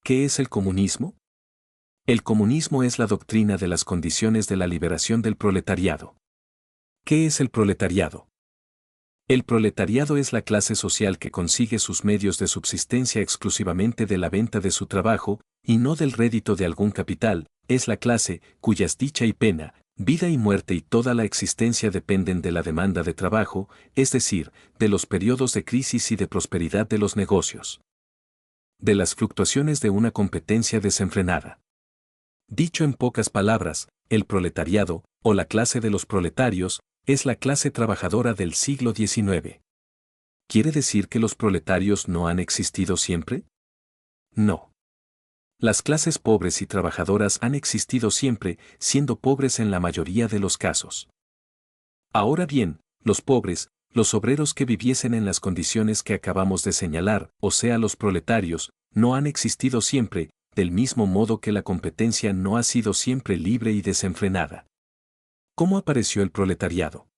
¿Qué es el comunismo? El comunismo es la doctrina de las condiciones de la liberación del proletariado. ¿Qué es el proletariado? El proletariado es la clase social que consigue sus medios de subsistencia exclusivamente de la venta de su trabajo, y no del rédito de algún capital. Es la clase cuyas dicha y pena, vida y muerte y toda la existencia dependen de la demanda de trabajo, es decir, de los periodos de crisis y de prosperidad de los negocios. De las fluctuaciones de una competencia desenfrenada. Dicho en pocas palabras, el proletariado, o la clase de los proletarios, es la clase trabajadora del siglo XIX. ¿Quiere decir que los proletarios no han existido siempre? No. Las clases pobres y trabajadoras han existido siempre, siendo pobres en la mayoría de los casos. Ahora bien, los pobres, los obreros que viviesen en las condiciones que acabamos de señalar, o sea los proletarios, no han existido siempre, del mismo modo que la competencia no ha sido siempre libre y desenfrenada. ¿Cómo apareció el proletariado?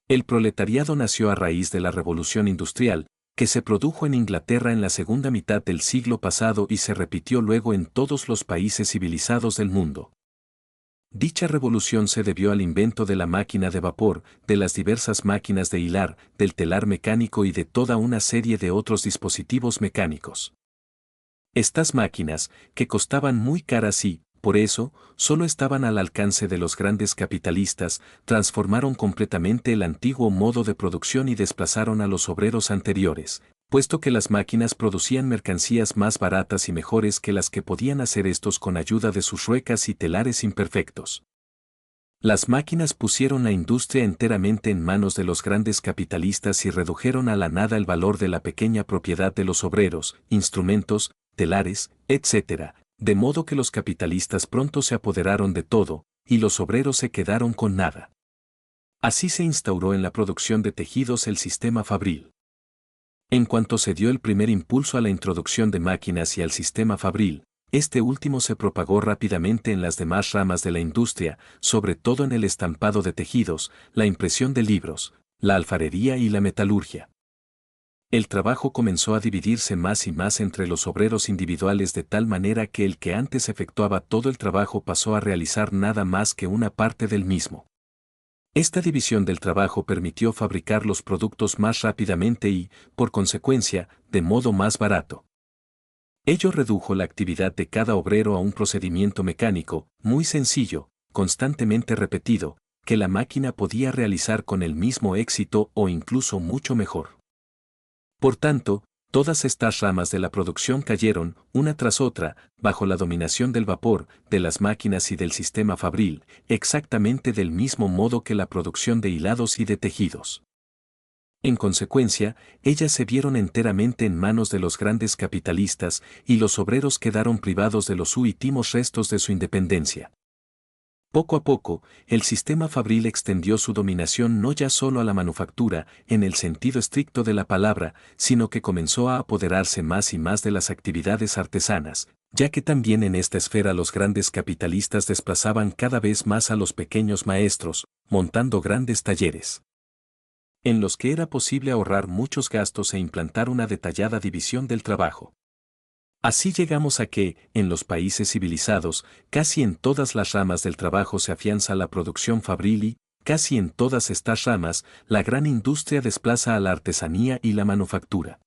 El proletariado nació a raíz de la Revolución Industrial, que se produjo en Inglaterra en la segunda mitad del siglo pasado y se repitió luego en todos los países civilizados del mundo. Dicha revolución se debió al invento de la máquina de vapor, de las diversas máquinas de hilar, del telar mecánico y de toda una serie de otros dispositivos mecánicos. Estas máquinas, que costaban muy caras y, por eso, solo estaban al alcance de los grandes capitalistas, transformaron completamente el antiguo modo de producción y desplazaron a los obreros anteriores, puesto que las máquinas producían mercancías más baratas y mejores que las que podían hacer estos con ayuda de sus ruecas y telares imperfectos. Las máquinas pusieron la industria enteramente en manos de los grandes capitalistas y redujeron a la nada el valor de la pequeña propiedad de los obreros, instrumentos, telares, etc., de modo que los capitalistas pronto se apoderaron de todo, y los obreros se quedaron con nada. Así se instauró en la producción de tejidos el sistema fabril. En cuanto se dio el primer impulso a la introducción de máquinas y al sistema fabril, este último se propagó rápidamente en las demás ramas de la industria, sobre todo en el estampado de tejidos, la impresión de libros, la alfarería y la metalurgia. El trabajo comenzó a dividirse más y más entre los obreros individuales de tal manera que el que antes efectuaba todo el trabajo pasó a realizar nada más que una parte del mismo. Esta división del trabajo permitió fabricar los productos más rápidamente y, por consecuencia, de modo más barato. Ello redujo la actividad de cada obrero a un procedimiento mecánico, muy sencillo, constantemente repetido, que la máquina podía realizar con el mismo éxito o incluso mucho mejor. Por tanto, todas estas ramas de la producción cayeron, una tras otra, bajo la dominación del vapor, de las máquinas y del sistema fabril, exactamente del mismo modo que la producción de hilados y de tejidos. En consecuencia, ellas se vieron enteramente en manos de los grandes capitalistas y los obreros quedaron privados de los últimos restos de su independencia. Poco a poco, el sistema fabril extendió su dominación no ya solo a la manufactura, en el sentido estricto de la palabra, sino que comenzó a apoderarse más y más de las actividades artesanas, ya que también en esta esfera los grandes capitalistas desplazaban cada vez más a los pequeños maestros, montando grandes talleres, en los que era posible ahorrar muchos gastos e implantar una detallada división del trabajo. Así llegamos a que, en los países civilizados, casi en todas las ramas del trabajo se afianza la producción fabril y, casi en todas estas ramas, la gran industria desplaza a la artesanía y la manufactura.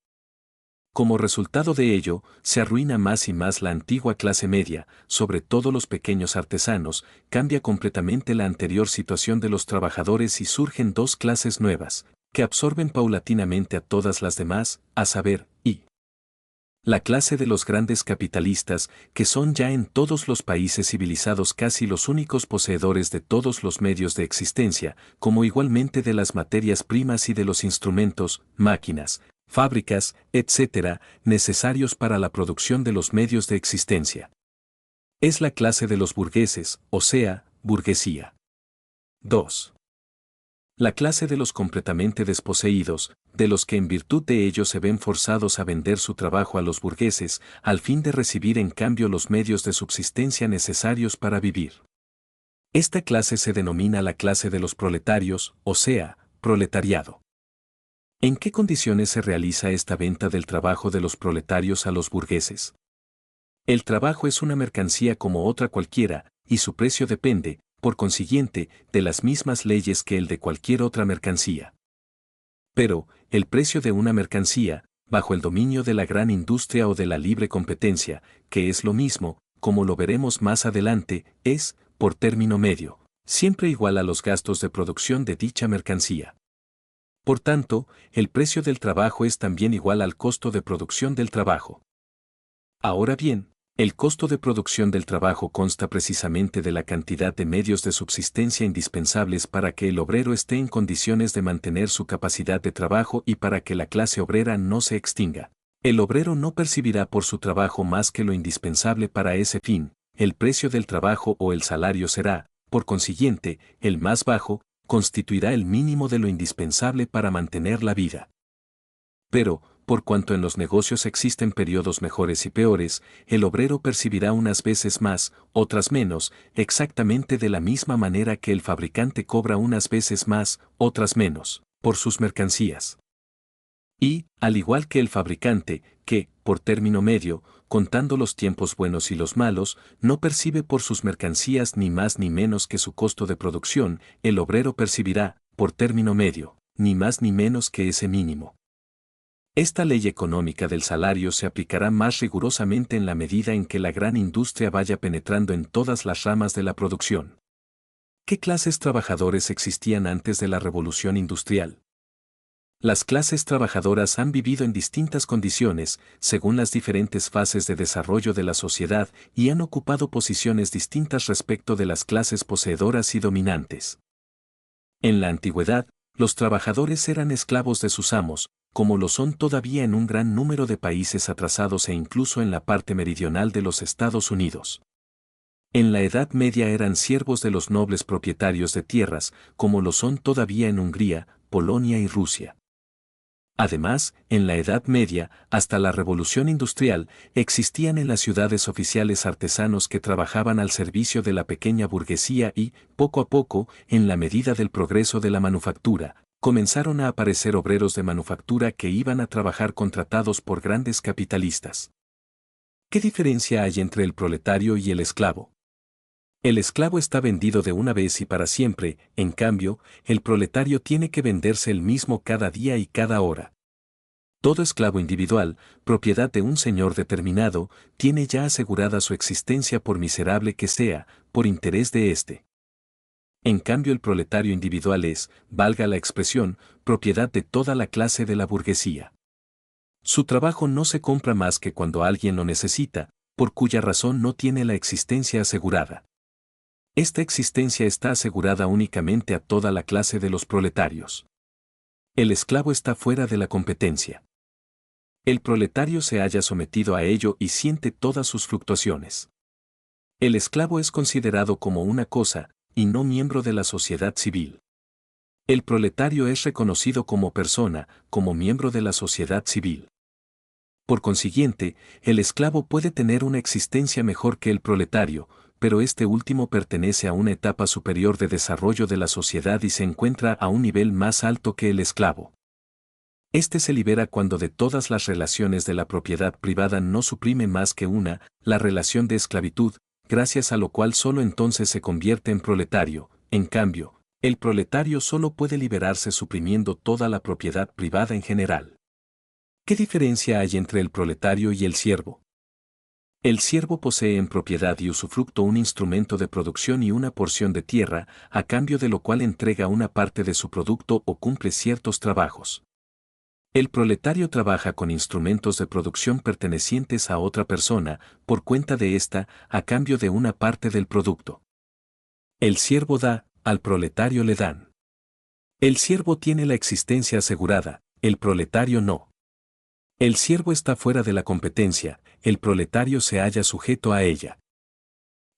Como resultado de ello, se arruina más y más la antigua clase media, sobre todo los pequeños artesanos, cambia completamente la anterior situación de los trabajadores y surgen dos clases nuevas, que absorben paulatinamente a todas las demás, a saber, la clase de los grandes capitalistas, que son ya en todos los países civilizados casi los únicos poseedores de todos los medios de existencia, como igualmente de las materias primas y de los instrumentos, máquinas, fábricas, etc., necesarios para la producción de los medios de existencia. Es la clase de los burgueses, o sea, burguesía. 2. La clase de los completamente desposeídos, de los que en virtud de ello se ven forzados a vender su trabajo a los burgueses, al fin de recibir en cambio los medios de subsistencia necesarios para vivir. Esta clase se denomina la clase de los proletarios, o sea, proletariado. ¿En qué condiciones se realiza esta venta del trabajo de los proletarios a los burgueses? El trabajo es una mercancía como otra cualquiera, y su precio depende, por consiguiente, de las mismas leyes que el de cualquier otra mercancía. Pero, el precio de una mercancía, bajo el dominio de la gran industria o de la libre competencia, que es lo mismo, como lo veremos más adelante, es, por término medio, siempre igual a los gastos de producción de dicha mercancía. Por tanto, el precio del trabajo es también igual al costo de producción del trabajo. Ahora bien, el costo de producción del trabajo consta precisamente de la cantidad de medios de subsistencia indispensables para que el obrero esté en condiciones de mantener su capacidad de trabajo y para que la clase obrera no se extinga. El obrero no percibirá por su trabajo más que lo indispensable para ese fin, el precio del trabajo o el salario será, por consiguiente, el más bajo, constituirá el mínimo de lo indispensable para mantener la vida. Pero, por cuanto en los negocios existen periodos mejores y peores, el obrero percibirá unas veces más, otras menos, exactamente de la misma manera que el fabricante cobra unas veces más, otras menos, por sus mercancías. Y, al igual que el fabricante, que, por término medio, contando los tiempos buenos y los malos, no percibe por sus mercancías ni más ni menos que su costo de producción, el obrero percibirá, por término medio, ni más ni menos que ese mínimo. Esta ley económica del salario se aplicará más rigurosamente en la medida en que la gran industria vaya penetrando en todas las ramas de la producción. ¿Qué clases trabajadores existían antes de la revolución industrial? Las clases trabajadoras han vivido en distintas condiciones, según las diferentes fases de desarrollo de la sociedad, y han ocupado posiciones distintas respecto de las clases poseedoras y dominantes. En la antigüedad, los trabajadores eran esclavos de sus amos, como lo son todavía en un gran número de países atrasados e incluso en la parte meridional de los Estados Unidos. En la Edad Media eran siervos de los nobles propietarios de tierras, como lo son todavía en Hungría, Polonia y Rusia. Además, en la Edad Media, hasta la Revolución Industrial, existían en las ciudades oficiales artesanos que trabajaban al servicio de la pequeña burguesía y, poco a poco, en la medida del progreso de la manufactura, comenzaron a aparecer obreros de manufactura que iban a trabajar contratados por grandes capitalistas. ¿Qué diferencia hay entre el proletario y el esclavo? El esclavo está vendido de una vez y para siempre, en cambio, el proletario tiene que venderse el mismo cada día y cada hora. Todo esclavo individual, propiedad de un señor determinado, tiene ya asegurada su existencia por miserable que sea, por interés de éste. En cambio el proletario individual es, valga la expresión, propiedad de toda la clase de la burguesía. Su trabajo no se compra más que cuando alguien lo necesita, por cuya razón no tiene la existencia asegurada. Esta existencia está asegurada únicamente a toda la clase de los proletarios. El esclavo está fuera de la competencia. El proletario se halla sometido a ello y siente todas sus fluctuaciones. El esclavo es considerado como una cosa, y no miembro de la sociedad civil. El proletario es reconocido como persona, como miembro de la sociedad civil. Por consiguiente, el esclavo puede tener una existencia mejor que el proletario, pero este último pertenece a una etapa superior de desarrollo de la sociedad y se encuentra a un nivel más alto que el esclavo. Este se libera cuando de todas las relaciones de la propiedad privada no suprime más que una, la relación de esclavitud, gracias a lo cual solo entonces se convierte en proletario. En cambio, el proletario solo puede liberarse suprimiendo toda la propiedad privada en general. ¿Qué diferencia hay entre el proletario y el siervo? El siervo posee en propiedad y usufructo un instrumento de producción y una porción de tierra, a cambio de lo cual entrega una parte de su producto o cumple ciertos trabajos. El proletario trabaja con instrumentos de producción pertenecientes a otra persona, por cuenta de ésta, a cambio de una parte del producto. El siervo da, al proletario le dan. El siervo tiene la existencia asegurada, el proletario no. El siervo está fuera de la competencia, el proletario se halla sujeto a ella.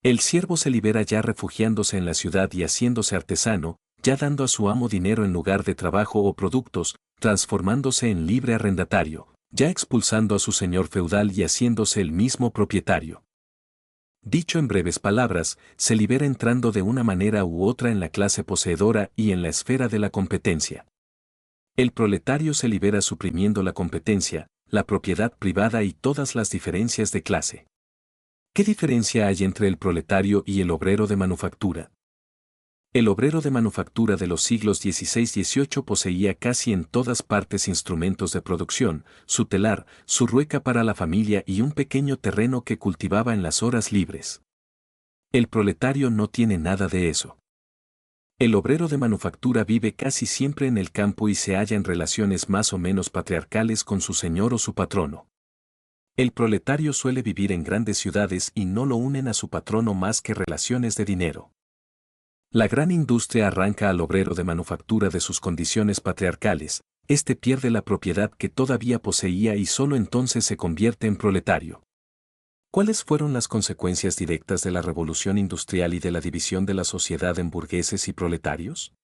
El siervo se libera ya refugiándose en la ciudad y haciéndose artesano, ya dando a su amo dinero en lugar de trabajo o productos, transformándose en libre arrendatario, ya expulsando a su señor feudal y haciéndose el mismo propietario. Dicho en breves palabras, se libera entrando de una manera u otra en la clase poseedora y en la esfera de la competencia. El proletario se libera suprimiendo la competencia, la propiedad privada y todas las diferencias de clase. ¿Qué diferencia hay entre el proletario y el obrero de manufactura? El obrero de manufactura de los siglos XVI y XVIII poseía casi en todas partes instrumentos de producción, su telar, su rueca para la familia y un pequeño terreno que cultivaba en las horas libres. El proletario no tiene nada de eso. El obrero de manufactura vive casi siempre en el campo y se halla en relaciones más o menos patriarcales con su señor o su patrono. El proletario suele vivir en grandes ciudades y no lo unen a su patrono más que relaciones de dinero. La gran industria arranca al obrero de manufactura de sus condiciones patriarcales, este pierde la propiedad que todavía poseía y solo entonces se convierte en proletario. ¿Cuáles fueron las consecuencias directas de la revolución industrial y de la división de la sociedad en burgueses y proletarios?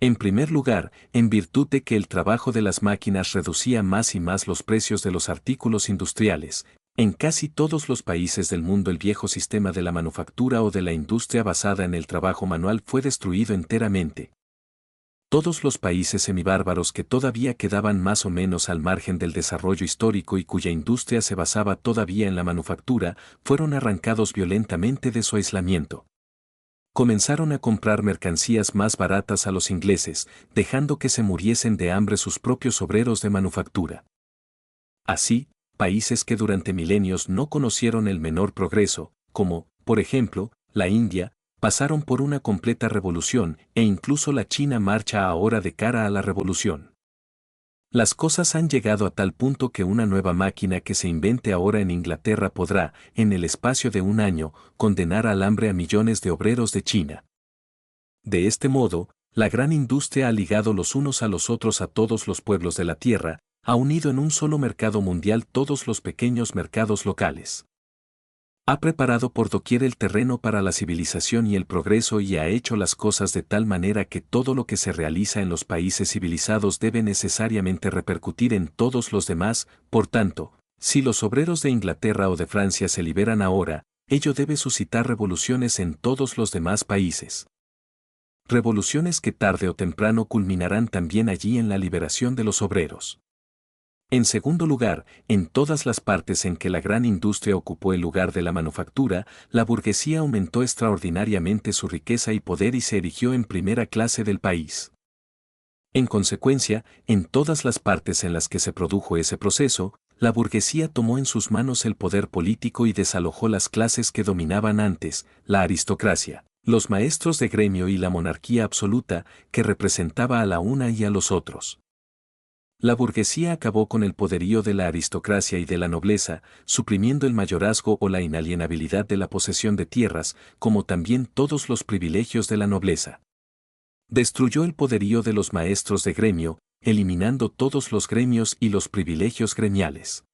En primer lugar, en virtud de que el trabajo de las máquinas reducía más y más los precios de los artículos industriales, en casi todos los países del mundo el viejo sistema de la manufactura o de la industria basada en el trabajo manual fue destruido enteramente. Todos los países semibárbaros que todavía quedaban más o menos al margen del desarrollo histórico y cuya industria se basaba todavía en la manufactura, fueron arrancados violentamente de su aislamiento. Comenzaron a comprar mercancías más baratas a los ingleses, dejando que se muriesen de hambre sus propios obreros de manufactura. Así, países que durante milenios no conocieron el menor progreso, como, por ejemplo, la India, pasaron por una completa revolución, e incluso la China marcha ahora de cara a la revolución. Las cosas han llegado a tal punto que una nueva máquina que se invente ahora en Inglaterra podrá, en el espacio de un año, condenar al hambre a millones de obreros de China. De este modo, la gran industria ha ligado los unos a los otros a todos los pueblos de la tierra, ha unido en un solo mercado mundial todos los pequeños mercados locales. Ha preparado por doquier el terreno para la civilización y el progreso y ha hecho las cosas de tal manera que todo lo que se realiza en los países civilizados debe necesariamente repercutir en todos los demás. Por tanto, si los obreros de Inglaterra o de Francia se liberan ahora, ello debe suscitar revoluciones en todos los demás países. Revoluciones que tarde o temprano culminarán también allí en la liberación de los obreros. En segundo lugar, en todas las partes en que la gran industria ocupó el lugar de la manufactura, la burguesía aumentó extraordinariamente su riqueza y poder y se erigió en primera clase del país. En consecuencia, en todas las partes en las que se produjo ese proceso, la burguesía tomó en sus manos el poder político y desalojó las clases que dominaban antes, la aristocracia, los maestros de gremio y la monarquía absoluta, que representaba a la una y a los otros. La burguesía acabó con el poderío de la aristocracia y de la nobleza, suprimiendo el mayorazgo o la inalienabilidad de la posesión de tierras, como también todos los privilegios de la nobleza. Destruyó el poderío de los maestros de gremio, eliminando todos los gremios y los privilegios gremiales.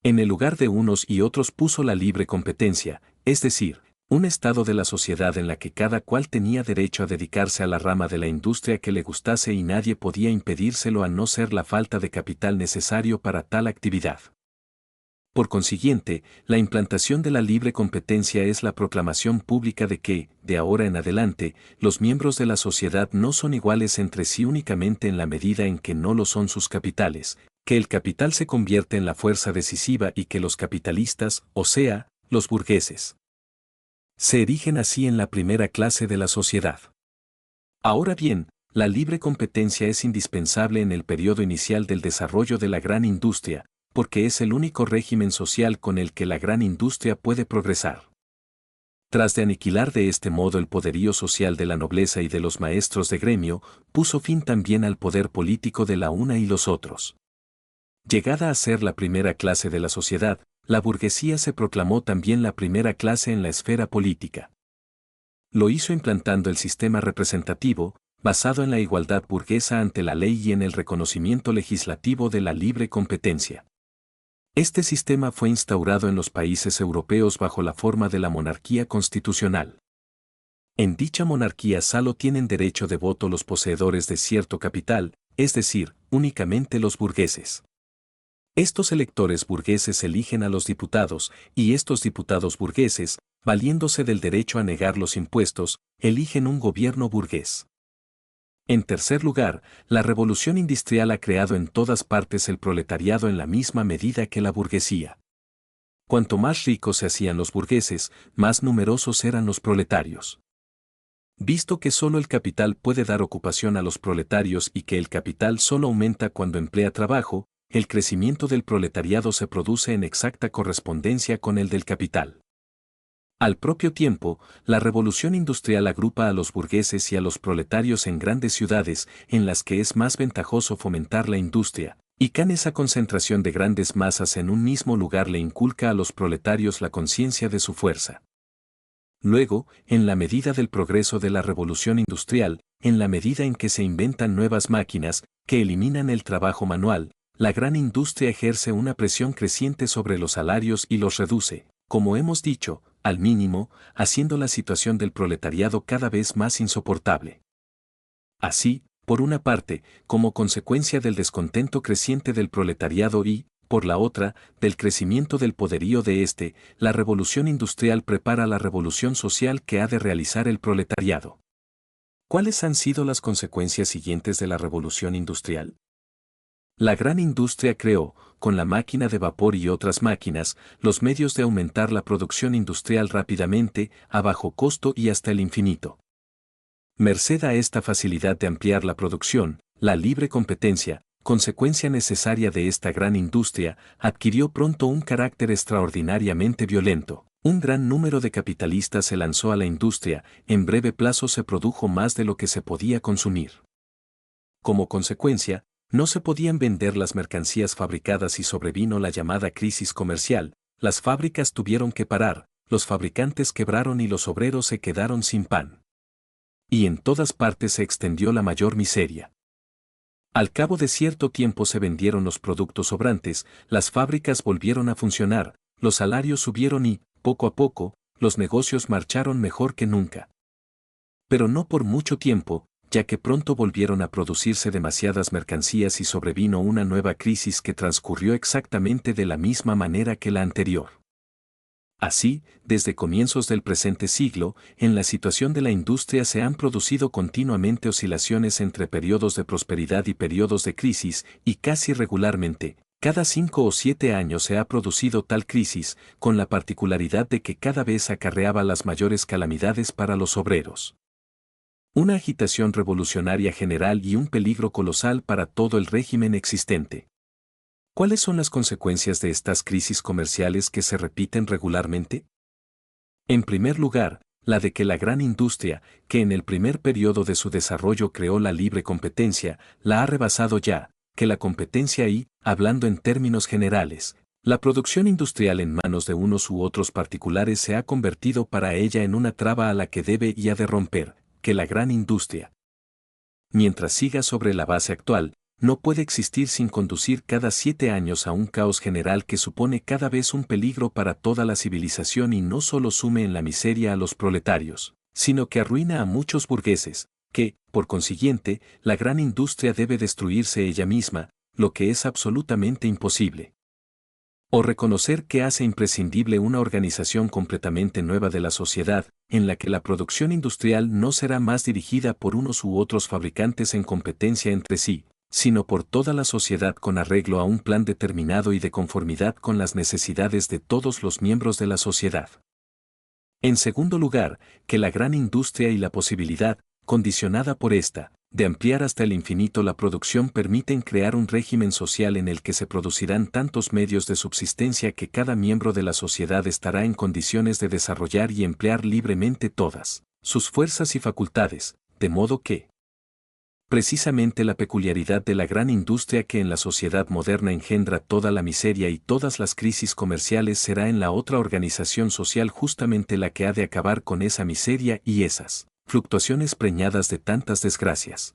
En el lugar de unos y otros puso la libre competencia, es decir, un estado de la sociedad en la que cada cual tenía derecho a dedicarse a la rama de la industria que le gustase y nadie podía impedírselo a no ser la falta de capital necesario para tal actividad. Por consiguiente, la implantación de la libre competencia es la proclamación pública de que, de ahora en adelante, los miembros de la sociedad no son iguales entre sí únicamente en la medida en que no lo son sus capitales, que el capital se convierte en la fuerza decisiva y que los capitalistas, o sea, los burgueses, se erigen así en la primera clase de la sociedad. Ahora bien, la libre competencia es indispensable en el periodo inicial del desarrollo de la gran industria, porque es el único régimen social con el que la gran industria puede progresar. Tras de aniquilar de este modo el poderío social de la nobleza y de los maestros de gremio, puso fin también al poder político de la una y los otros. Llegada a ser la primera clase de la sociedad, la burguesía se proclamó también la primera clase en la esfera política. Lo hizo implantando el sistema representativo, basado en la igualdad burguesa ante la ley y en el reconocimiento legislativo de la libre competencia. Este sistema fue instaurado en los países europeos bajo la forma de la monarquía constitucional. En dicha monarquía solo tienen derecho de voto los poseedores de cierto capital, es decir, únicamente los burgueses. Estos electores burgueses eligen a los diputados, y estos diputados burgueses, valiéndose del derecho a negar los impuestos, eligen un gobierno burgués. En tercer lugar, la revolución industrial ha creado en todas partes el proletariado en la misma medida que la burguesía. Cuanto más ricos se hacían los burgueses, más numerosos eran los proletarios. Visto que solo el capital puede dar ocupación a los proletarios y que el capital solo aumenta cuando emplea trabajo, el crecimiento del proletariado se produce en exacta correspondencia con el del capital. Al propio tiempo, la revolución industrial agrupa a los burgueses y a los proletarios en grandes ciudades en las que es más ventajoso fomentar la industria, y can esa concentración de grandes masas en un mismo lugar le inculca a los proletarios la conciencia de su fuerza. Luego, en la medida del progreso de la revolución industrial, en la medida en que se inventan nuevas máquinas que eliminan el trabajo manual, la gran industria ejerce una presión creciente sobre los salarios y los reduce, como hemos dicho, al mínimo, haciendo la situación del proletariado cada vez más insoportable. Así, por una parte, como consecuencia del descontento creciente del proletariado y, por la otra, del crecimiento del poderío de éste, la revolución industrial prepara la revolución social que ha de realizar el proletariado. ¿Cuáles han sido las consecuencias siguientes de la revolución industrial? La gran industria creó, con la máquina de vapor y otras máquinas, los medios de aumentar la producción industrial rápidamente, a bajo costo y hasta el infinito. Merced a esta facilidad de ampliar la producción, la libre competencia, consecuencia necesaria de esta gran industria, adquirió pronto un carácter extraordinariamente violento. Un gran número de capitalistas se lanzó a la industria, en breve plazo se produjo más de lo que se podía consumir. Como consecuencia, no se podían vender las mercancías fabricadas y sobrevino la llamada crisis comercial, las fábricas tuvieron que parar, los fabricantes quebraron y los obreros se quedaron sin pan. Y en todas partes se extendió la mayor miseria. Al cabo de cierto tiempo se vendieron los productos sobrantes, las fábricas volvieron a funcionar, los salarios subieron y, poco a poco, los negocios marcharon mejor que nunca. Pero no por mucho tiempo, ya que pronto volvieron a producirse demasiadas mercancías y sobrevino una nueva crisis que transcurrió exactamente de la misma manera que la anterior. Así, desde comienzos del presente siglo, en la situación de la industria se han producido continuamente oscilaciones entre periodos de prosperidad y periodos de crisis, y casi regularmente, cada 5 o 7 años se ha producido tal crisis, con la particularidad de que cada vez acarreaba las mayores calamidades para los obreros. Una agitación revolucionaria general y un peligro colosal para todo el régimen existente. ¿Cuáles son las consecuencias de estas crisis comerciales que se repiten regularmente? En primer lugar, la de que la gran industria, que en el primer periodo de su desarrollo creó la libre competencia, la ha rebasado ya, que la competencia y, hablando en términos generales, la producción industrial en manos de unos u otros particulares se ha convertido para ella en una traba a la que debe y ha de romper, que la gran industria, mientras siga sobre la base actual, no puede existir sin conducir cada 7 años a un caos general que supone cada vez un peligro para toda la civilización y no solo sume en la miseria a los proletarios, sino que arruina a muchos burgueses, que, por consiguiente, la gran industria debe destruirse ella misma, lo que es absolutamente imposible. O reconocer que hace imprescindible una organización completamente nueva de la sociedad, en la que la producción industrial no será más dirigida por unos u otros fabricantes en competencia entre sí, sino por toda la sociedad con arreglo a un plan determinado y de conformidad con las necesidades de todos los miembros de la sociedad. En segundo lugar, que la gran industria y la posibilidad, condicionada por esta, de ampliar hasta el infinito la producción permiten crear un régimen social en el que se producirán tantos medios de subsistencia que cada miembro de la sociedad estará en condiciones de desarrollar y emplear libremente todas sus fuerzas y facultades, de modo que, precisamente la peculiaridad de la gran industria que en la sociedad moderna engendra toda la miseria y todas las crisis comerciales será en la otra organización social justamente la que ha de acabar con esa miseria y esas fluctuaciones preñadas de tantas desgracias.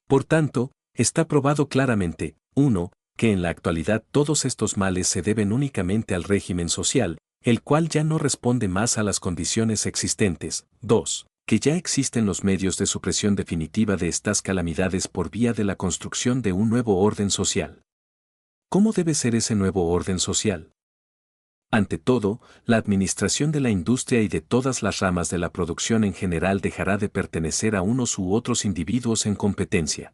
Por tanto, está probado claramente, 1, que en la actualidad todos estos males se deben únicamente al régimen social, el cual ya no responde más a las condiciones existentes, 2, que ya existen los medios de supresión definitiva de estas calamidades por vía de la construcción de un nuevo orden social. ¿Cómo debe ser ese nuevo orden social? Ante todo, la administración de la industria y de todas las ramas de la producción en general dejará de pertenecer a unos u otros individuos en competencia.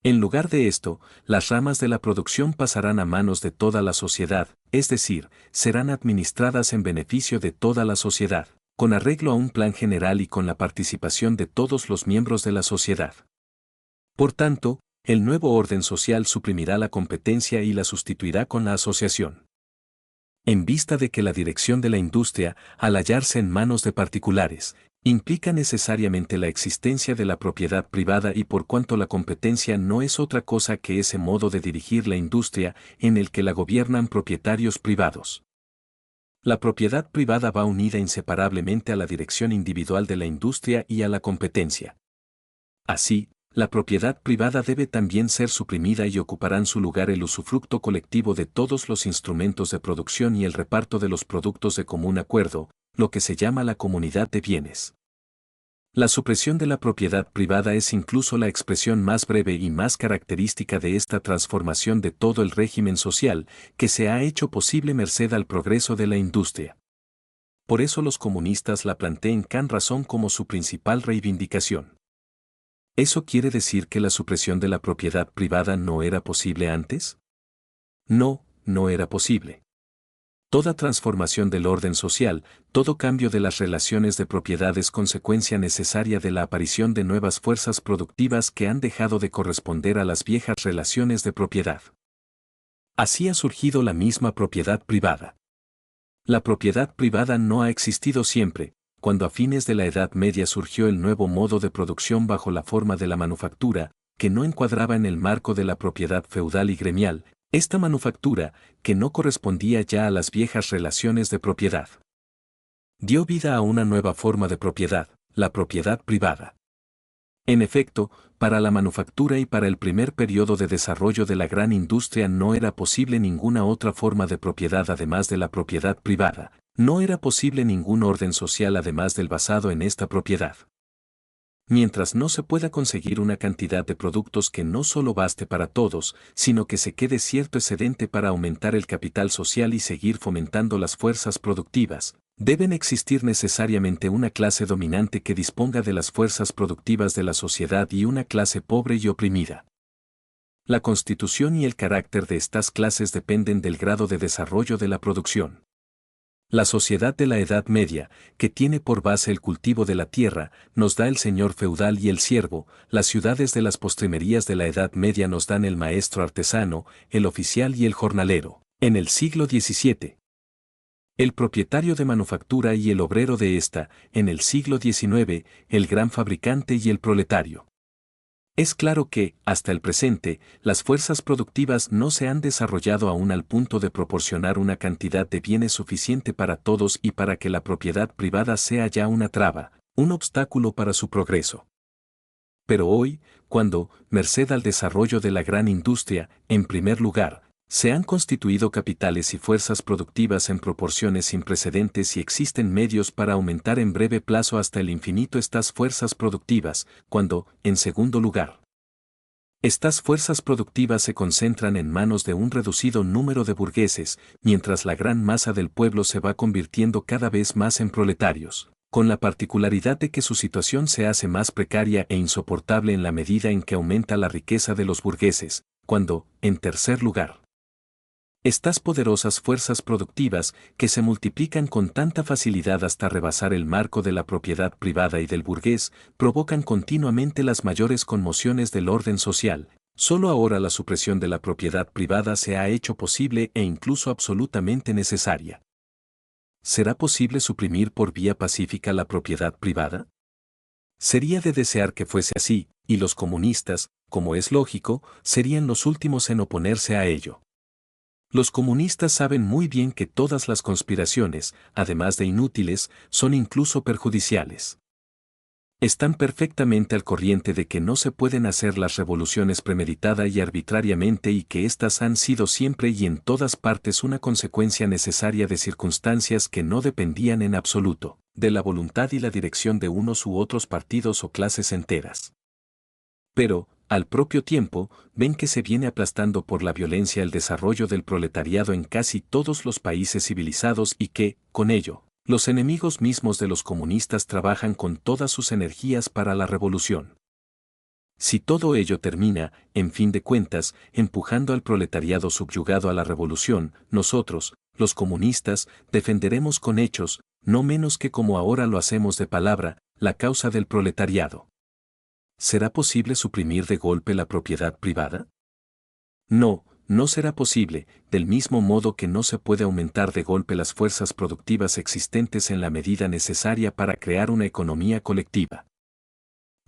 En lugar de esto, las ramas de la producción pasarán a manos de toda la sociedad, es decir, serán administradas en beneficio de toda la sociedad, con arreglo a un plan general y con la participación de todos los miembros de la sociedad. Por tanto, el nuevo orden social suprimirá la competencia y la sustituirá con la asociación. En vista de que la dirección de la industria, al hallarse en manos de particulares, implica necesariamente la existencia de la propiedad privada y por cuanto la competencia no es otra cosa que ese modo de dirigir la industria en el que la gobiernan propietarios privados. La propiedad privada va unida inseparablemente a la dirección individual de la industria y a la competencia. Así, la propiedad privada debe también ser suprimida y ocuparán su lugar el usufructo colectivo de todos los instrumentos de producción y el reparto de los productos de común acuerdo, lo que se llama la comunidad de bienes. La supresión de la propiedad privada es incluso la expresión más breve y más característica de esta transformación de todo el régimen social, que se ha hecho posible merced al progreso de la industria. Por eso los comunistas la plantean con razón como su principal reivindicación. ¿Eso quiere decir que la supresión de la propiedad privada no era posible antes? No, no era posible. Toda transformación del orden social, todo cambio de las relaciones de propiedad es consecuencia necesaria de la aparición de nuevas fuerzas productivas que han dejado de corresponder a las viejas relaciones de propiedad. Así ha surgido la misma propiedad privada. La propiedad privada no ha existido siempre. Cuando a fines de la Edad Media surgió el nuevo modo de producción bajo la forma de la manufactura, que no encuadraba en el marco de la propiedad feudal y gremial, esta manufactura, que no correspondía ya a las viejas relaciones de propiedad, dio vida a una nueva forma de propiedad, la propiedad privada. En efecto, para la manufactura y para el primer periodo de desarrollo de la gran industria no era posible ninguna otra forma de propiedad además de la propiedad privada. No era posible ningún orden social además del basado en esta propiedad. Mientras no se pueda conseguir una cantidad de productos que no solo baste para todos, sino que se quede cierto excedente para aumentar el capital social y seguir fomentando las fuerzas productivas, deben existir necesariamente una clase dominante que disponga de las fuerzas productivas de la sociedad y una clase pobre y oprimida. La constitución y el carácter de estas clases dependen del grado de desarrollo de la producción. La sociedad de la Edad Media, que tiene por base el cultivo de la tierra, nos da el señor feudal y el siervo; las ciudades de las postrimerías de la Edad Media nos dan el maestro artesano, el oficial y el jornalero. En el siglo XVII, el propietario de manufactura y el obrero de esta; en el siglo XIX, el gran fabricante y el proletario. Es claro que, hasta el presente, las fuerzas productivas no se han desarrollado aún al punto de proporcionar una cantidad de bienes suficiente para todos y para que la propiedad privada sea ya una traba, un obstáculo para su progreso. Pero hoy, cuando, merced al desarrollo de la gran industria, en primer lugar, se han constituido capitales y fuerzas productivas en proporciones sin precedentes y existen medios para aumentar en breve plazo hasta el infinito estas fuerzas productivas; cuando, en segundo lugar, estas fuerzas productivas se concentran en manos de un reducido número de burgueses, mientras la gran masa del pueblo se va convirtiendo cada vez más en proletarios, con la particularidad de que su situación se hace más precaria e insoportable en la medida en que aumenta la riqueza de los burgueses; cuando, en tercer lugar, estas poderosas fuerzas productivas, que se multiplican con tanta facilidad hasta rebasar el marco de la propiedad privada y del burgués, provocan continuamente las mayores conmociones del orden social. Solo ahora la supresión de la propiedad privada se ha hecho posible e incluso absolutamente necesaria. ¿Será posible suprimir por vía pacífica la propiedad privada? Sería de desear que fuese así, y los comunistas, como es lógico, serían los últimos en oponerse a ello. Los comunistas saben muy bien que todas las conspiraciones, además de inútiles, son incluso perjudiciales. Están perfectamente al corriente de que no se pueden hacer las revoluciones premeditada y arbitrariamente y que éstas han sido siempre y en todas partes una consecuencia necesaria de circunstancias que no dependían en absoluto de la voluntad y la dirección de unos u otros partidos o clases enteras. Pero, al propio tiempo, ven que se viene aplastando por la violencia el desarrollo del proletariado en casi todos los países civilizados y que, con ello, los enemigos mismos de los comunistas trabajan con todas sus energías para la revolución. Si todo ello termina, en fin de cuentas, empujando al proletariado subyugado a la revolución, nosotros, los comunistas, defenderemos con hechos, no menos que como ahora lo hacemos de palabra, la causa del proletariado. ¿Será posible suprimir de golpe la propiedad privada? No, no será posible, del mismo modo que no se puede aumentar de golpe las fuerzas productivas existentes en la medida necesaria para crear una economía colectiva.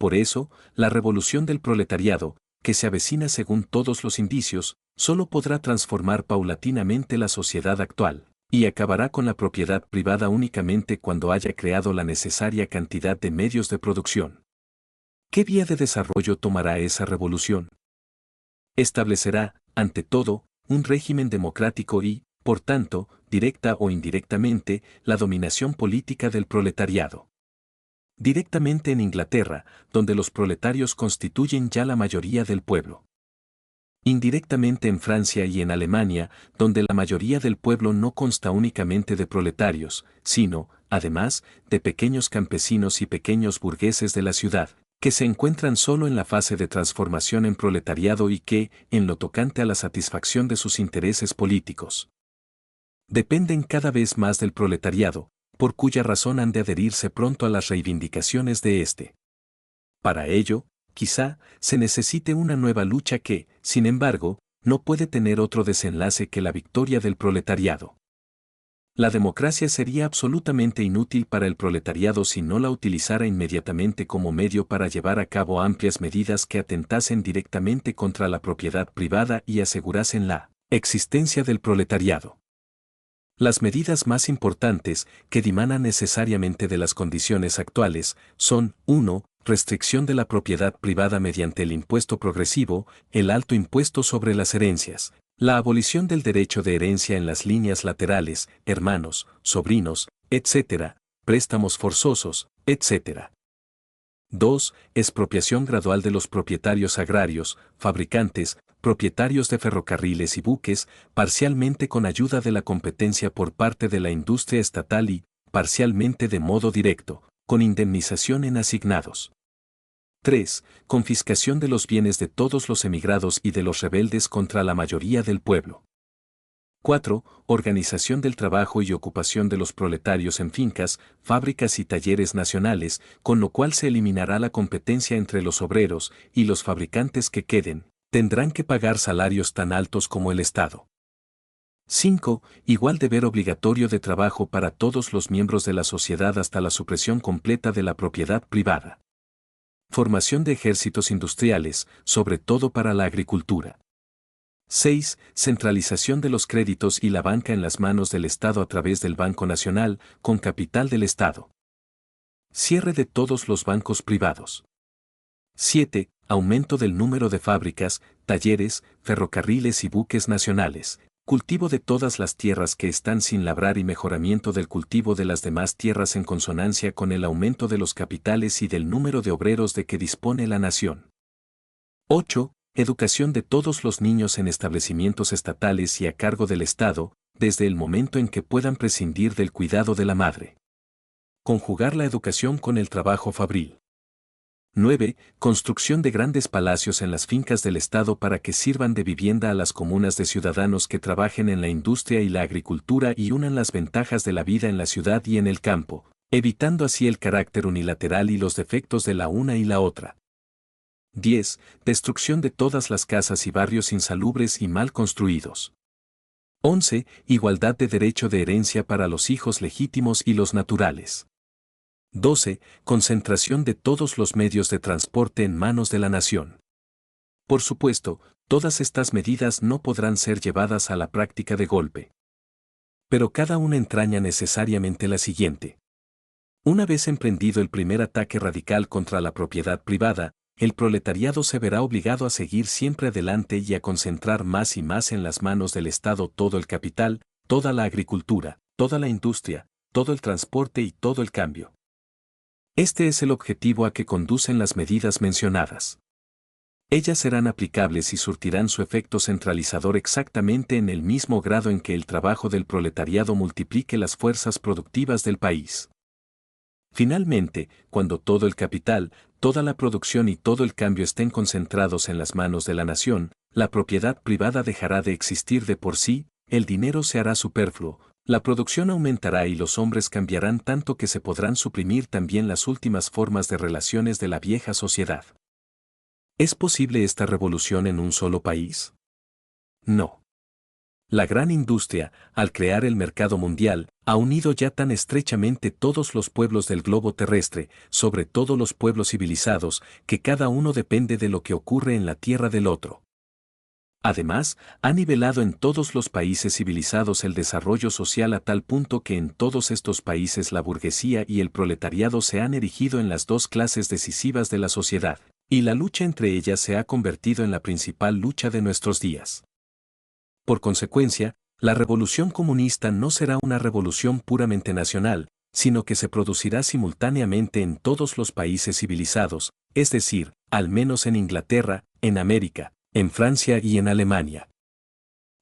Por eso, la revolución del proletariado, que se avecina según todos los indicios, solo podrá transformar paulatinamente la sociedad actual, y acabará con la propiedad privada únicamente cuando haya creado la necesaria cantidad de medios de producción. ¿Qué vía de desarrollo tomará esa revolución? Establecerá, ante todo, un régimen democrático y, por tanto, directa o indirectamente, la dominación política del proletariado. Directamente en Inglaterra, donde los proletarios constituyen ya la mayoría del pueblo. Indirectamente en Francia y en Alemania, donde la mayoría del pueblo no consta únicamente de proletarios, sino, además, de pequeños campesinos y pequeños burgueses de la ciudad, que se encuentran solo en la fase de transformación en proletariado y que, en lo tocante a la satisfacción de sus intereses políticos, dependen cada vez más del proletariado, por cuya razón han de adherirse pronto a las reivindicaciones de éste. Para ello, quizá, se necesite una nueva lucha que, sin embargo, no puede tener otro desenlace que la victoria del proletariado. La democracia sería absolutamente inútil para el proletariado si no la utilizara inmediatamente como medio para llevar a cabo amplias medidas que atentasen directamente contra la propiedad privada y asegurasen la existencia del proletariado. Las medidas más importantes, que dimanan necesariamente de las condiciones actuales, son 1. Restricción de la propiedad privada mediante el impuesto progresivo, el alto impuesto sobre las herencias, la abolición del derecho de herencia en las líneas laterales, hermanos, sobrinos, etc., préstamos forzosos, etc. 2. Expropiación gradual de los propietarios agrarios, fabricantes, propietarios de ferrocarriles y buques, parcialmente con ayuda de la competencia por parte de la industria estatal y, parcialmente de modo directo, con indemnización en asignados. 3. Confiscación de los bienes de todos los emigrados y de los rebeldes contra la mayoría del pueblo. 4. Organización del trabajo y ocupación de los proletarios en fincas, fábricas y talleres nacionales, con lo cual se eliminará la competencia entre los obreros y los fabricantes que queden, tendrán que pagar salarios tan altos como el Estado. 5. Igual deber obligatorio de trabajo para todos los miembros de la sociedad hasta la supresión completa de la propiedad privada. Formación de ejércitos industriales, sobre todo para la agricultura. 6. Centralización de los créditos y la banca en las manos del Estado a través del Banco Nacional, con capital del Estado. Cierre de todos los bancos privados. 7. Aumento del número de fábricas, talleres, ferrocarriles y buques nacionales. Cultivo de todas las tierras que están sin labrar y mejoramiento del cultivo de las demás tierras en consonancia con el aumento de los capitales y del número de obreros de que dispone la nación. 8. Educación de todos los niños en establecimientos estatales y a cargo del Estado, desde el momento en que puedan prescindir del cuidado de la madre. Conjugar la educación con el trabajo fabril. 9. Construcción de grandes palacios en las fincas del Estado para que sirvan de vivienda a las comunas de ciudadanos que trabajen en la industria y la agricultura y unan las ventajas de la vida en la ciudad y en el campo, evitando así el carácter unilateral y los defectos de la una y la otra. 10. Destrucción de todas las casas y barrios insalubres y mal construidos. 11. Igualdad de derecho de herencia para los hijos legítimos y los naturales. 12. Concentración de todos los medios de transporte en manos de la nación. Por supuesto, todas estas medidas no podrán ser llevadas a la práctica de golpe. Pero cada una entraña necesariamente la siguiente. Una vez emprendido el primer ataque radical contra la propiedad privada, el proletariado se verá obligado a seguir siempre adelante y a concentrar más y más en las manos del Estado todo el capital, toda la agricultura, toda la industria, todo el transporte y todo el cambio. Este es el objetivo a que conducen las medidas mencionadas. Ellas serán aplicables y surtirán su efecto centralizador exactamente en el mismo grado en que el trabajo del proletariado multiplique las fuerzas productivas del país. Finalmente, cuando todo el capital, toda la producción y todo el cambio estén concentrados en las manos de la nación, la propiedad privada dejará de existir de por sí, el dinero se hará superfluo, la producción aumentará y los hombres cambiarán tanto que se podrán suprimir también las últimas formas de relaciones de la vieja sociedad. ¿Es posible esta revolución en un solo país? No. La gran industria, al crear el mercado mundial, ha unido ya tan estrechamente todos los pueblos del globo terrestre, sobre todo los pueblos civilizados, que cada uno depende de lo que ocurre en la tierra del otro. Además, ha nivelado en todos los países civilizados el desarrollo social a tal punto que en todos estos países la burguesía y el proletariado se han erigido en las dos clases decisivas de la sociedad, y la lucha entre ellas se ha convertido en la principal lucha de nuestros días. Por consecuencia, la revolución comunista no será una revolución puramente nacional, sino que se producirá simultáneamente en todos los países civilizados, es decir, al menos en Inglaterra, en América, en Francia y en Alemania.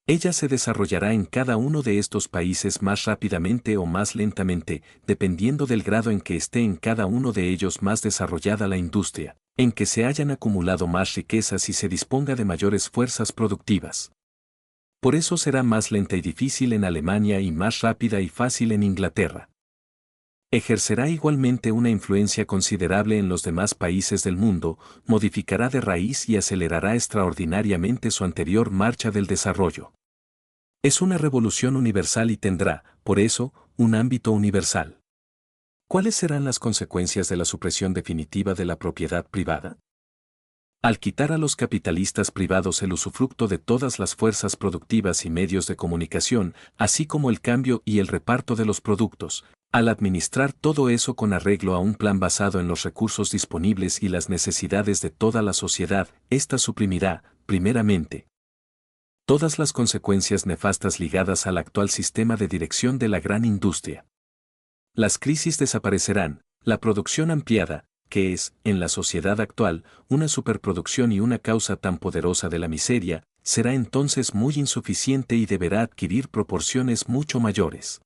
Ella se desarrollará en cada uno de estos países más rápidamente o más lentamente, dependiendo del grado en que esté en cada uno de ellos más desarrollada la industria, en que se hayan acumulado más riquezas y se disponga de mayores fuerzas productivas. Por eso será más lenta y difícil en Alemania y más rápida y fácil en Inglaterra. Ejercerá igualmente una influencia considerable en los demás países del mundo, modificará de raíz y acelerará extraordinariamente su anterior marcha del desarrollo. Es una revolución universal y tendrá, por eso, un ámbito universal. ¿Cuáles serán las consecuencias de la supresión definitiva de la propiedad privada? Al quitar a los capitalistas privados el usufructo de todas las fuerzas productivas y medios de comunicación, así como el cambio y el reparto de los productos, al administrar todo eso con arreglo a un plan basado en los recursos disponibles y las necesidades de toda la sociedad, ésta suprimirá, primeramente, todas las consecuencias nefastas ligadas al actual sistema de dirección de la gran industria. Las crisis desaparecerán, la producción ampliada, que es, en la sociedad actual, una superproducción y una causa tan poderosa de la miseria, será entonces muy insuficiente y deberá adquirir proporciones mucho mayores.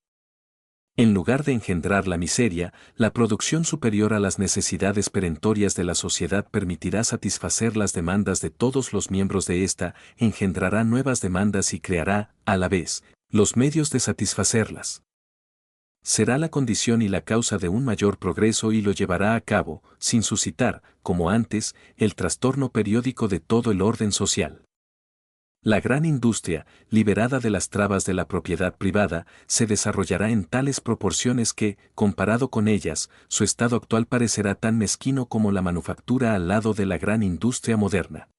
En lugar de engendrar la miseria, la producción superior a las necesidades perentorias de la sociedad permitirá satisfacer las demandas de todos los miembros de ésta, engendrará nuevas demandas y creará, a la vez, los medios de satisfacerlas. Será la condición y la causa de un mayor progreso y lo llevará a cabo, sin suscitar, como antes, el trastorno periódico de todo el orden social. La gran industria, liberada de las trabas de la propiedad privada, se desarrollará en tales proporciones que, comparado con ellas, su estado actual parecerá tan mezquino como la manufactura al lado de la gran industria moderna.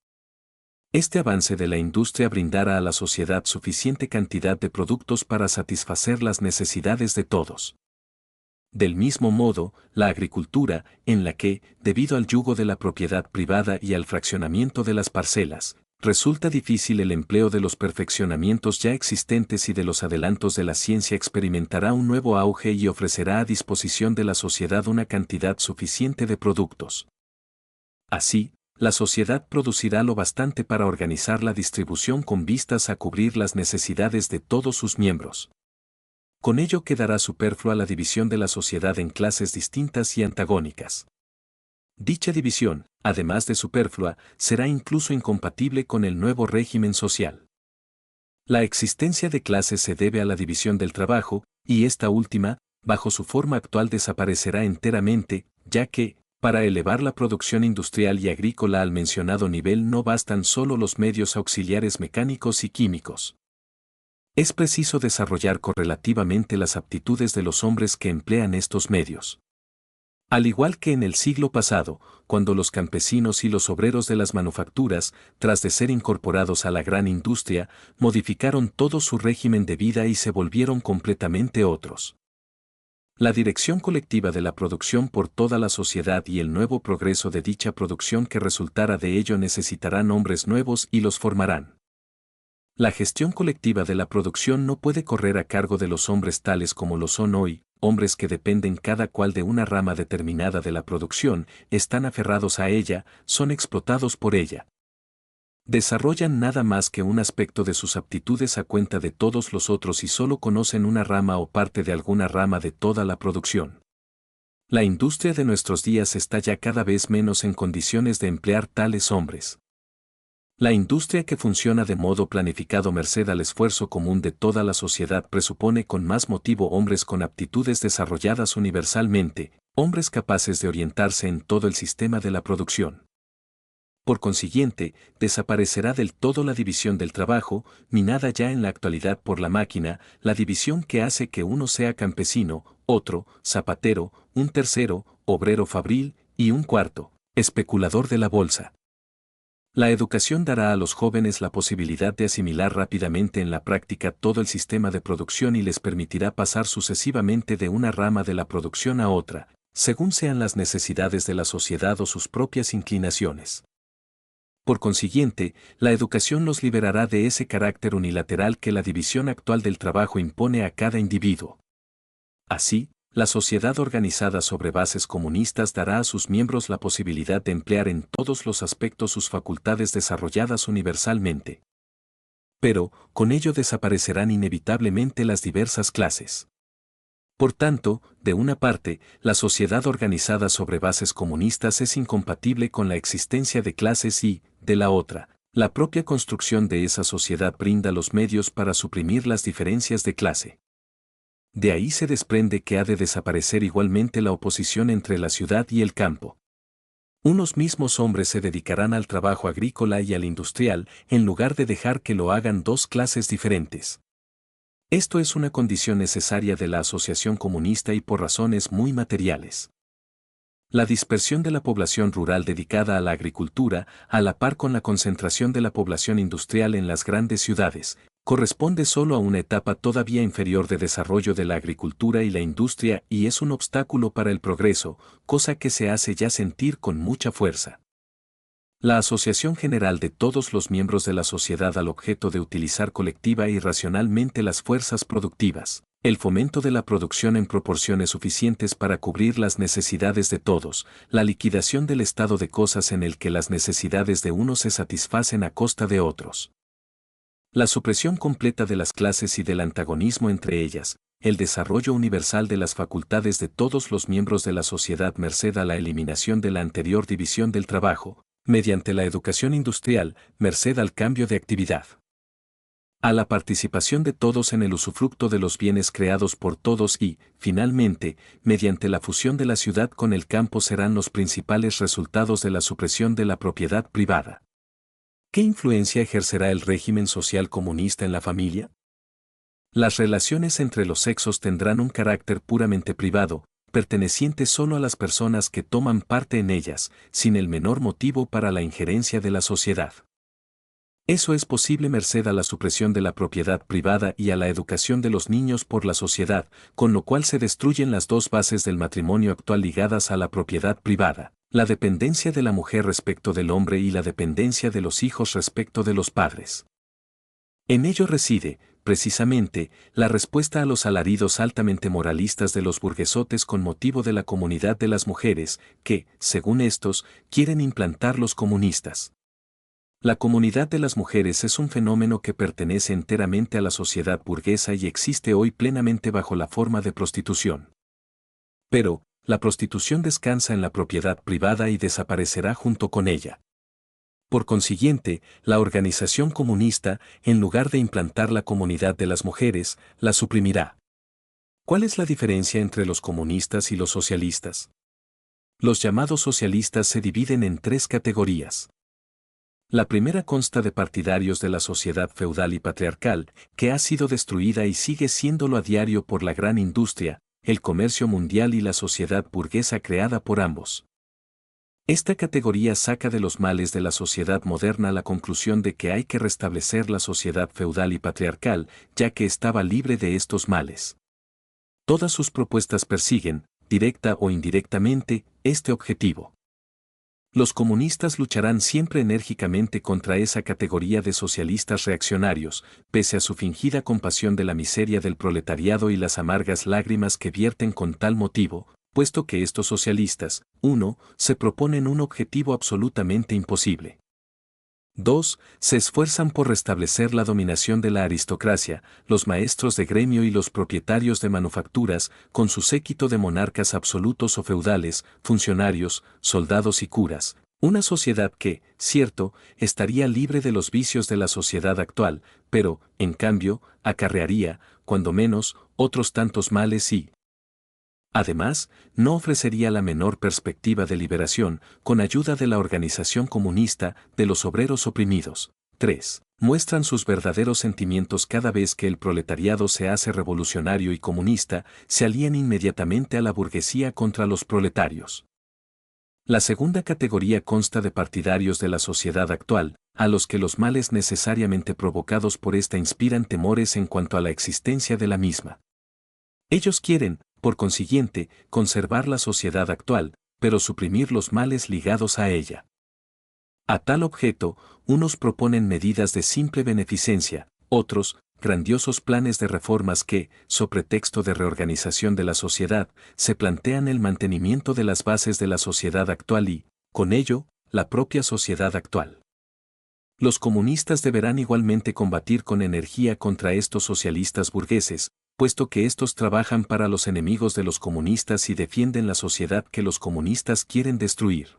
Este avance de la industria brindará a la sociedad suficiente cantidad de productos para satisfacer las necesidades de todos. Del mismo modo, la agricultura, en la que, debido al yugo de la propiedad privada y al fraccionamiento de las parcelas, resulta difícil el empleo de los perfeccionamientos ya existentes y de los adelantos de la ciencia, experimentará un nuevo auge y ofrecerá a disposición de la sociedad una cantidad suficiente de productos. Así, la sociedad producirá lo bastante para organizar la distribución con vistas a cubrir las necesidades de todos sus miembros. Con ello quedará superflua la división de la sociedad en clases distintas y antagónicas. Dicha división, además de superflua, será incluso incompatible con el nuevo régimen social. La existencia de clases se debe a la división del trabajo, y esta última, bajo su forma actual, desaparecerá enteramente, ya que, para elevar la producción industrial y agrícola al mencionado nivel no bastan solo los medios auxiliares mecánicos y químicos. Es preciso desarrollar correlativamente las aptitudes de los hombres que emplean estos medios. Al igual que en el siglo pasado, cuando los campesinos y los obreros de las manufacturas, tras de ser incorporados a la gran industria, modificaron todo su régimen de vida y se volvieron completamente otros. La dirección colectiva de la producción por toda la sociedad y el nuevo progreso de dicha producción que resultara de ello necesitarán hombres nuevos y los formarán. La gestión colectiva de la producción no puede correr a cargo de los hombres tales como lo son hoy, hombres que dependen cada cual de una rama determinada de la producción, están aferrados a ella, son explotados por ella. Desarrollan nada más que un aspecto de sus aptitudes a cuenta de todos los otros y solo conocen una rama o parte de alguna rama de toda la producción. La industria de nuestros días está ya cada vez menos en condiciones de emplear tales hombres. La industria que funciona de modo planificado merced al esfuerzo común de toda la sociedad presupone con más motivo hombres con aptitudes desarrolladas universalmente, hombres capaces de orientarse en todo el sistema de la producción. Por consiguiente, desaparecerá del todo la división del trabajo, minada ya en la actualidad por la máquina, la división que hace que uno sea campesino, otro, zapatero, un tercero, obrero fabril, y un cuarto, especulador de la bolsa. La educación dará a los jóvenes la posibilidad de asimilar rápidamente en la práctica todo el sistema de producción y les permitirá pasar sucesivamente de una rama de la producción a otra, según sean las necesidades de la sociedad o sus propias inclinaciones. Por consiguiente, la educación los liberará de ese carácter unilateral que la división actual del trabajo impone a cada individuo. Así, la sociedad organizada sobre bases comunistas dará a sus miembros la posibilidad de emplear en todos los aspectos sus facultades desarrolladas universalmente. Pero, con ello desaparecerán inevitablemente las diversas clases. Por tanto, de una parte, la sociedad organizada sobre bases comunistas es incompatible con la existencia de clases y, de la otra, la propia construcción de esa sociedad brinda los medios para suprimir las diferencias de clase. De ahí se desprende que ha de desaparecer igualmente la oposición entre la ciudad y el campo. Unos mismos hombres se dedicarán al trabajo agrícola y al industrial, en lugar de dejar que lo hagan dos clases diferentes. Esto es una condición necesaria de la asociación comunista y por razones muy materiales. La dispersión de la población rural dedicada a la agricultura, a la par con la concentración de la población industrial en las grandes ciudades, corresponde solo a una etapa todavía inferior de desarrollo de la agricultura y la industria y es un obstáculo para el progreso, cosa que se hace ya sentir con mucha fuerza. La asociación general de todos los miembros de la sociedad al objeto de utilizar colectiva y racionalmente las fuerzas productivas, el fomento de la producción en proporciones suficientes para cubrir las necesidades de todos, la liquidación del estado de cosas en el que las necesidades de unos se satisfacen a costa de otros. La supresión completa de las clases y del antagonismo entre ellas, el desarrollo universal de las facultades de todos los miembros de la sociedad merced a la eliminación de la anterior división del trabajo, mediante la educación industrial, merced al cambio de actividad. A la participación de todos en el usufructo de los bienes creados por todos y, finalmente, mediante la fusión de la ciudad con el campo serán los principales resultados de la supresión de la propiedad privada. ¿Qué influencia ejercerá el régimen social comunista en la familia? Las relaciones entre los sexos tendrán un carácter puramente privado, perteneciente solo a las personas que toman parte en ellas, sin el menor motivo para la injerencia de la sociedad. Eso es posible merced a la supresión de la propiedad privada y a la educación de los niños por la sociedad, con lo cual se destruyen las dos bases del matrimonio actual ligadas a la propiedad privada, la dependencia de la mujer respecto del hombre y la dependencia de los hijos respecto de los padres. En ello reside, precisamente, la respuesta a los alaridos altamente moralistas de los burguesotes con motivo de la comunidad de las mujeres, que, según estos, quieren implantar los comunistas. La comunidad de las mujeres es un fenómeno que pertenece enteramente a la sociedad burguesa y existe hoy plenamente bajo la forma de prostitución. Pero, la prostitución descansa en la propiedad privada y desaparecerá junto con ella. Por consiguiente, la organización comunista, en lugar de implantar la comunidad de las mujeres, la suprimirá. ¿Cuál es la diferencia entre los comunistas y los socialistas? Los llamados socialistas se dividen en tres categorías. La primera consta de partidarios de la sociedad feudal y patriarcal, que ha sido destruida y sigue siéndolo a diario por la gran industria, el comercio mundial y la sociedad burguesa creada por ambos. Esta categoría saca de los males de la sociedad moderna la conclusión de que hay que restablecer la sociedad feudal y patriarcal, ya que estaba libre de estos males. Todas sus propuestas persiguen, directa o indirectamente, este objetivo. Los comunistas lucharán siempre enérgicamente contra esa categoría de socialistas reaccionarios, pese a su fingida compasión de la miseria del proletariado y las amargas lágrimas que vierten con tal motivo, puesto que estos socialistas, 1. Se proponen un objetivo absolutamente imposible. 2. Se esfuerzan por restablecer la dominación de la aristocracia, los maestros de gremio y los propietarios de manufacturas, con su séquito de monarcas absolutos o feudales, funcionarios, soldados y curas. Una sociedad que, cierto, estaría libre de los vicios de la sociedad actual, pero, en cambio, acarrearía, cuando menos, otros tantos males y, además, no ofrecería la menor perspectiva de liberación, con ayuda de la organización comunista de los obreros oprimidos. 3. Muestran sus verdaderos sentimientos cada vez que el proletariado se hace revolucionario y comunista, se alían inmediatamente a la burguesía contra los proletarios. La segunda categoría consta de partidarios de la sociedad actual, a los que los males necesariamente provocados por esta inspiran temores en cuanto a la existencia de la misma. Ellos quieren, por consiguiente, conservar la sociedad actual, pero suprimir los males ligados a ella. A tal objeto, unos proponen medidas de simple beneficencia, otros, grandiosos planes de reformas que, so pretexto de reorganización de la sociedad, se plantean el mantenimiento de las bases de la sociedad actual y, con ello, la propia sociedad actual. Los comunistas deberán igualmente combatir con energía contra estos socialistas burgueses, puesto que estos trabajan para los enemigos de los comunistas y defienden la sociedad que los comunistas quieren destruir.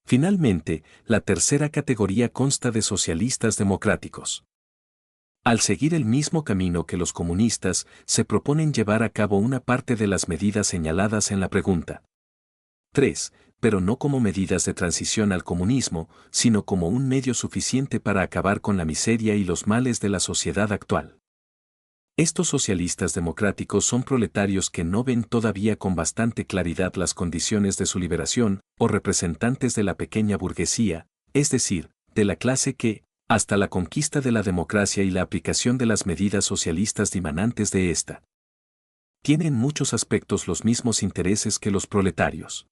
Finalmente, la tercera categoría consta de socialistas democráticos. Al seguir el mismo camino que los comunistas, se proponen llevar a cabo una parte de las medidas señaladas en la pregunta 3, pero no como medidas de transición al comunismo, sino como un medio suficiente para acabar con la miseria y los males de la sociedad actual. Estos socialistas democráticos son proletarios que no ven todavía con bastante claridad las condiciones de su liberación, o representantes de la pequeña burguesía, es decir, de la clase que, hasta la conquista de la democracia y la aplicación de las medidas socialistas dimanantes de ésta, tienen en muchos aspectos los mismos intereses que los proletarios.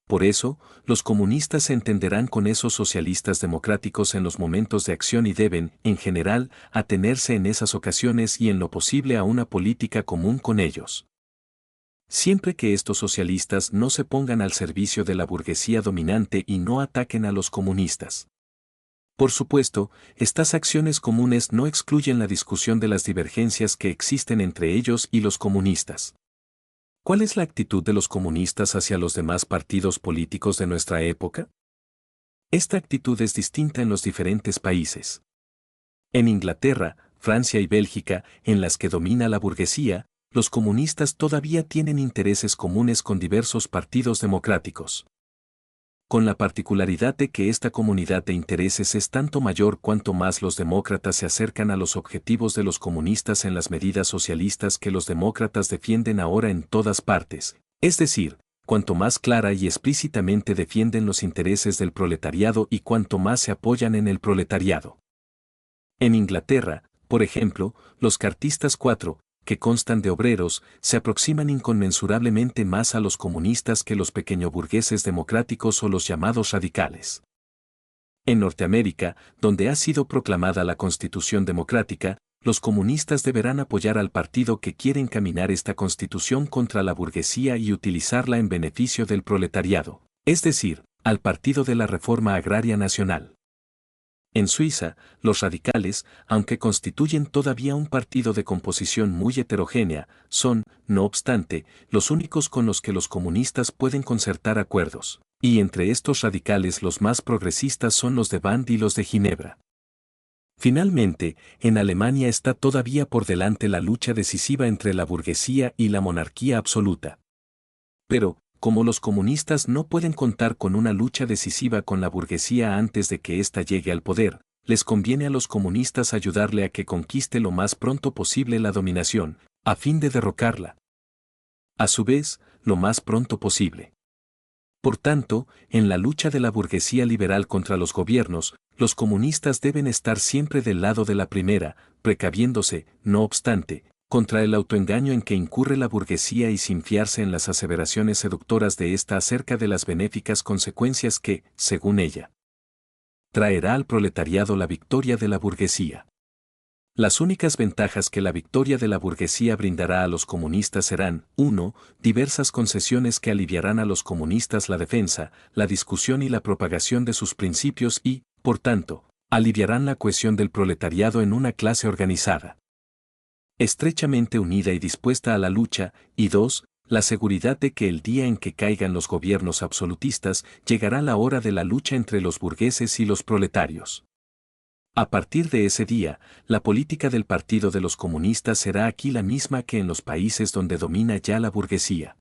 Por eso, los comunistas se entenderán con esos socialistas democráticos en los momentos de acción y deben, en general, atenerse en esas ocasiones y en lo posible a una política común con ellos. Siempre que estos socialistas no se pongan al servicio de la burguesía dominante y no ataquen a los comunistas. Por supuesto, estas acciones comunes no excluyen la discusión de las divergencias que existen entre ellos y los comunistas. ¿Cuál es la actitud de los comunistas hacia los demás partidos políticos de nuestra época? Esta actitud es distinta en los diferentes países. En Inglaterra, Francia y Bélgica, en las que domina la burguesía, los comunistas todavía tienen intereses comunes con diversos partidos democráticos. Con la particularidad de que esta comunidad de intereses es tanto mayor cuanto más los demócratas se acercan a los objetivos de los comunistas en las medidas socialistas que los demócratas defienden ahora en todas partes, es decir, cuanto más clara y explícitamente defienden los intereses del proletariado y cuanto más se apoyan en el proletariado. En Inglaterra, por ejemplo, los cartistas 4, que constan de obreros, se aproximan inconmensurablemente más a los comunistas que los pequeñoburgueses democráticos o los llamados radicales. En Norteamérica, donde ha sido proclamada la Constitución Democrática, los comunistas deberán apoyar al partido que quiere encaminar esta Constitución contra la burguesía y utilizarla en beneficio del proletariado, es decir, al Partido de la Reforma Agraria Nacional. En Suiza, los radicales, aunque constituyen todavía un partido de composición muy heterogénea, son, no obstante, los únicos con los que los comunistas pueden concertar acuerdos, y entre estos radicales los más progresistas son los de Band y los de Ginebra. Finalmente, en Alemania está todavía por delante la lucha decisiva entre la burguesía y la monarquía absoluta. Pero, como los comunistas no pueden contar con una lucha decisiva con la burguesía antes de que ésta llegue al poder, les conviene a los comunistas ayudarle a que conquiste lo más pronto posible la dominación, a fin de derrocarla. A su vez, lo más pronto posible. Por tanto, en la lucha de la burguesía liberal contra los gobiernos, los comunistas deben estar siempre del lado de la primera, precaviéndose, no obstante, contra el autoengaño en que incurre la burguesía y sin fiarse en las aseveraciones seductoras de ésta acerca de las benéficas consecuencias que, según ella, traerá al proletariado la victoria de la burguesía. Las únicas ventajas que la victoria de la burguesía brindará a los comunistas serán, 1. Diversas concesiones que aliviarán a los comunistas la defensa, la discusión y la propagación de sus principios y, Por tanto, aliviarán la cohesión del proletariado en una clase organizada, estrechamente unida y dispuesta a la lucha, y 2. La seguridad de que el día en que caigan los gobiernos absolutistas llegará la hora de la lucha entre los burgueses y los proletarios. A partir de ese día, la política del Partido de los Comunistas será aquí la misma que en los países donde domina ya la burguesía.